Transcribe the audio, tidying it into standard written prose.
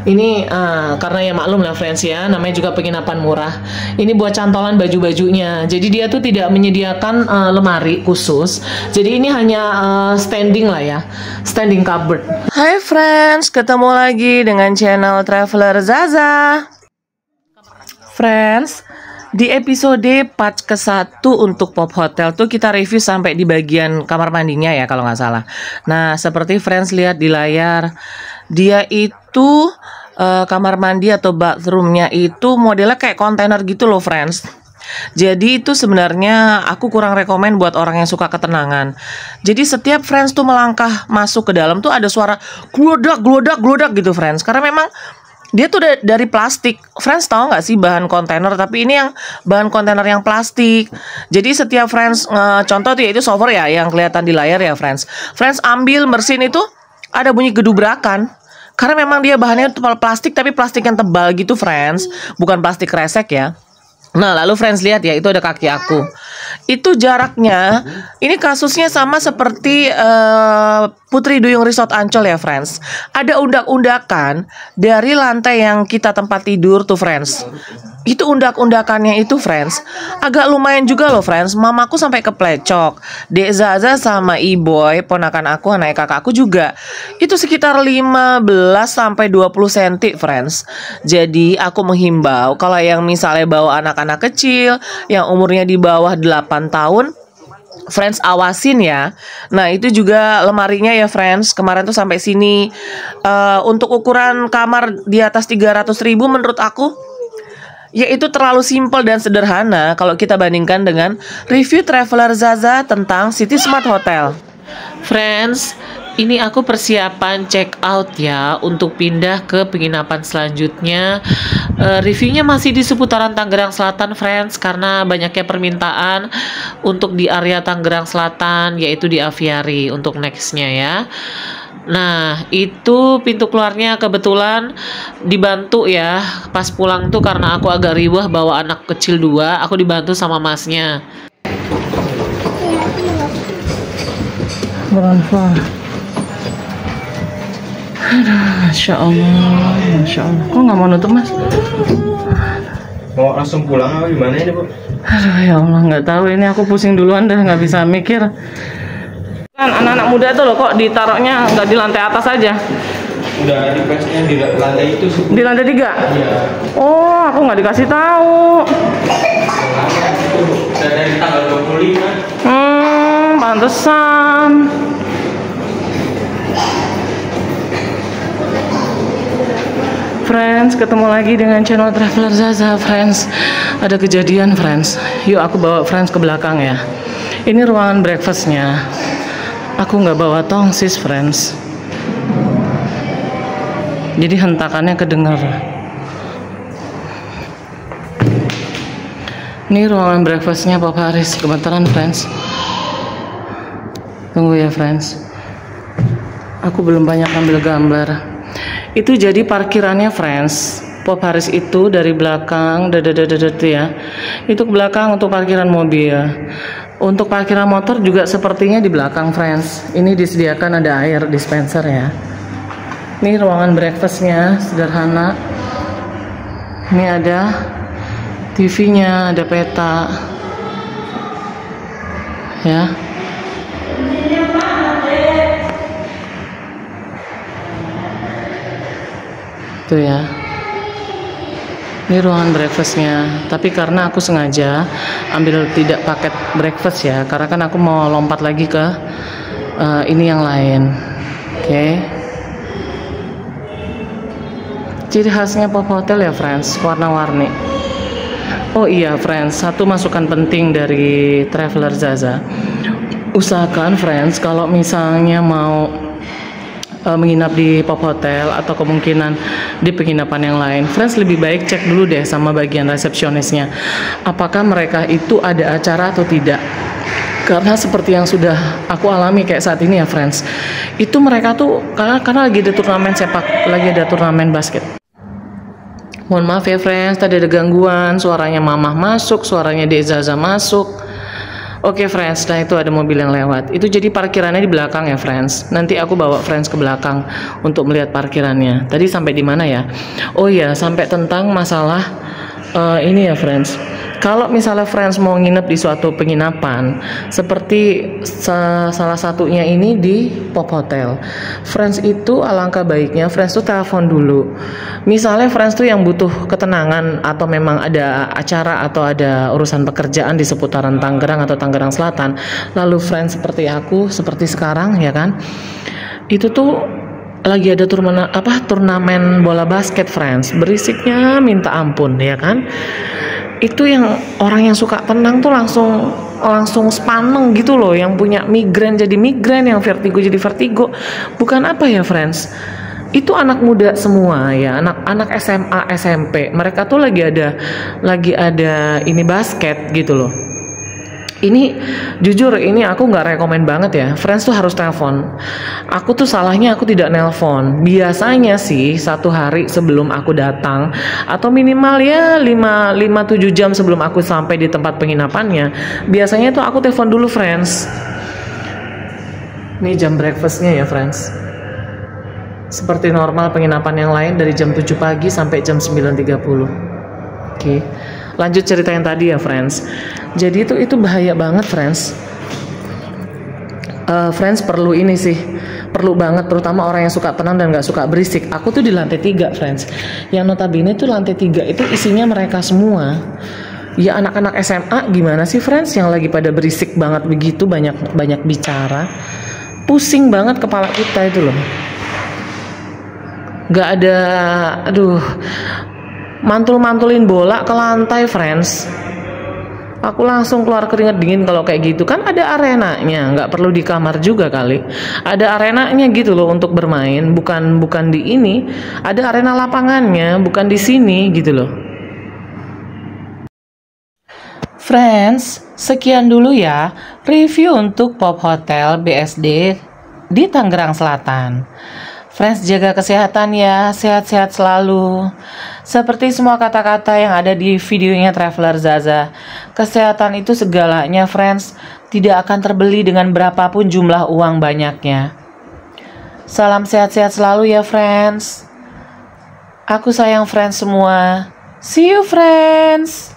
Ini karena ya maklum lah friends ya, namanya juga penginapan murah. Ini buat cantolan baju-bajunya. Jadi dia tuh tidak menyediakan lemari khusus. Jadi ini hanya standing lah ya, standing cupboard. Hai friends, ketemu lagi dengan channel Traveler Zaza. Friends, di episode part ke-1 untuk Pop Hotel tuh kita review sampai di bagian kamar mandinya ya kalau nggak salah. Nah, seperti friends lihat di layar, dia itu kamar mandi atau bathroomnya itu modelnya kayak kontainer gitu loh friends. Jadi itu sebenarnya aku kurang rekomen buat orang yang suka ketenangan. Jadi setiap friends tuh melangkah masuk ke dalam tuh ada suara gludak gitu friends. Karena memang dia tuh dari plastik. Friends tahu nggak sih bahan kontainer? Tapi ini yang bahan kontainer yang plastik. Jadi setiap friends contoh tuh yaitu shower ya yang kelihatan di layar ya friends. Friends ambil bersihin itu ada bunyi gedubrakan. Karena memang dia bahannya plastik tapi plastik yang tebal gitu friends. Bukan plastik kresek ya. Nah lalu friends lihat ya itu ada kaki aku. Itu jaraknya ini kasusnya sama seperti Putri Duyung Resort Ancol ya friends. Ada undak-undakan dari lantai yang kita tempat tidur tuh friends. Itu undak-undakannya itu friends agak lumayan juga loh friends. Mamaku sampai keplecok. Dek Zaza sama Iboy ponakan aku, anak kakakku juga. Itu sekitar 15 sampai 20 cm friends. Jadi aku menghimbau kalau yang misalnya bawa anak-anak kecil yang umurnya di bawah 8 tahun, friends awasin ya. Nah itu juga lemarinya ya friends. Kemarin tuh sampai sini untuk ukuran kamar di atas 300.000 menurut aku ya itu terlalu simpel dan sederhana kalau kita bandingkan dengan review Traveler Zaza tentang City Smart Hotel. Friends, ini aku persiapan check out ya untuk pindah ke penginapan selanjutnya. Reviewnya masih di seputaran Tangerang Selatan friends, karena banyaknya permintaan untuk di area Tangerang Selatan yaitu di Aviary untuk nextnya ya. Nah itu pintu keluarnya kebetulan dibantu ya pas pulang tuh, karena aku agak riwah bawa anak kecil 2, aku dibantu sama masnya. Berapa? Masya Allah, Masya Allah. Kok nggak mau nutup mas? Mau langsung pulang apa gimana ini bu? Aduh ya Allah, nggak tahu ini aku pusing duluan dah, nggak bisa mikir. Kan anak-anak muda tuh loh kok ditaruhnya nggak di lantai atas aja. Udah requestnya di lantai itu sih. Di lantai 3? Iya. Oh, aku nggak dikasih tahu. Udah dari tanggal 25. Pantesan. Friends, ketemu lagi dengan channel Traveler Zaza friends. Ada kejadian friends. Yuk aku bawa friends ke belakang ya. Ini ruangan breakfastnya. Aku nggak bawa tongsis friends. Jadi hentakannya kedengar. Ini ruangan breakfastnya Pop Haris. Kebetulan friends. Tunggu ya friends. Aku belum banyak ambil gambar. Itu jadi parkirannya friends. Pop Haris itu dari belakang ya. Itu ke belakang untuk parkiran mobil. Untuk parkiran motor juga sepertinya di belakang friends. Ini disediakan ada air dispenser ya. Ini ruangan breakfastnya sederhana. Ini ada TV-nya, ada peta. Ya. Tuh ya. Ini ruangan breakfastnya. Tapi karena aku sengaja ambil tidak paket breakfast ya, karena kan aku mau lompat lagi ke ini yang lain. Oke. Ciri khasnya Pop Hotel ya friends, warna-warni. Oh iya friends, satu masukan penting dari Traveler Zaza. Usahakan friends kalau misalnya mau menginap di Pop Hotel atau kemungkinan di penginapan yang lain, friends lebih baik cek dulu deh sama bagian resepsionisnya apakah mereka itu ada acara atau tidak. Karena seperti yang sudah aku alami kayak saat ini ya friends, itu mereka tuh karena lagi ada turnamen sepak, lagi ada turnamen basket. Mohon maaf ya friends, tadi ada gangguan, suaranya mamah masuk, suaranya Dek Zaza masuk. Oke friends, nah itu ada mobil yang lewat. Itu jadi parkirannya di belakang ya friends. Nanti aku bawa friends ke belakang untuk melihat parkirannya. Tadi sampai di mana ya? Oh ya, sampai tentang masalah ini ya friends. Kalau misalnya friends mau nginep di suatu penginapan, seperti salah satunya ini di Pop Hotel, friends itu alangkah baiknya friends tuh telepon dulu. Misalnya friends tuh yang butuh ketenangan atau memang ada acara atau ada urusan pekerjaan di seputaran Tangerang atau Tangerang Selatan, lalu friends seperti aku, seperti sekarang ya kan, itu tuh lagi ada turnamen bola basket friends, berisiknya minta ampun ya kan. Itu yang orang yang suka tenang tuh langsung sepaneng gitu loh, yang punya migrain jadi migrain, yang vertigo jadi vertigo. Bukan apa ya friends, itu anak muda semua ya, anak-anak SMA SMP, mereka tuh lagi ada ini basket gitu loh. Ini jujur, ini aku nggak rekomen banget ya, friends tuh harus telepon. Aku tuh salahnya aku tidak nelpon. Biasanya sih 1 hari sebelum aku datang, atau minimal ya 5-7 jam sebelum aku sampai di tempat penginapannya, biasanya tuh aku telepon dulu friends. Ini jam breakfastnya ya friends. Seperti normal penginapan yang lain dari jam 7 pagi sampai jam 9.30. Oke. Lanjut cerita yang tadi ya friends. Jadi itu bahaya banget friends. Friends perlu ini sih, perlu banget, terutama orang yang suka tenang dan gak suka berisik. Aku tuh di lantai 3 friends, yang notabene tuh lantai 3 itu isinya mereka semua. Ya anak-anak SMA gimana sih friends, yang lagi pada berisik banget begitu, banyak bicara. Pusing banget kepala kita itu loh. Gak ada, mantul-mantulin bola ke lantai friends. Aku langsung keluar keringet dingin kalau kayak gitu. Kan ada arenanya, nggak perlu di kamar juga kali. Ada arenanya gitu loh untuk bermain, bukan di ini. Ada arena lapangannya, bukan di sini gitu loh. Friends, sekian dulu ya review untuk Pop Hotel BSD di Tangerang Selatan. Friends, jaga kesehatan ya, sehat-sehat selalu. Seperti semua kata-kata yang ada di videonya Traveler Zaza, kesehatan itu segalanya friends, tidak akan terbeli dengan berapapun jumlah uang banyaknya. Salam sehat-sehat selalu ya friends. Aku sayang friends semua. See you friends.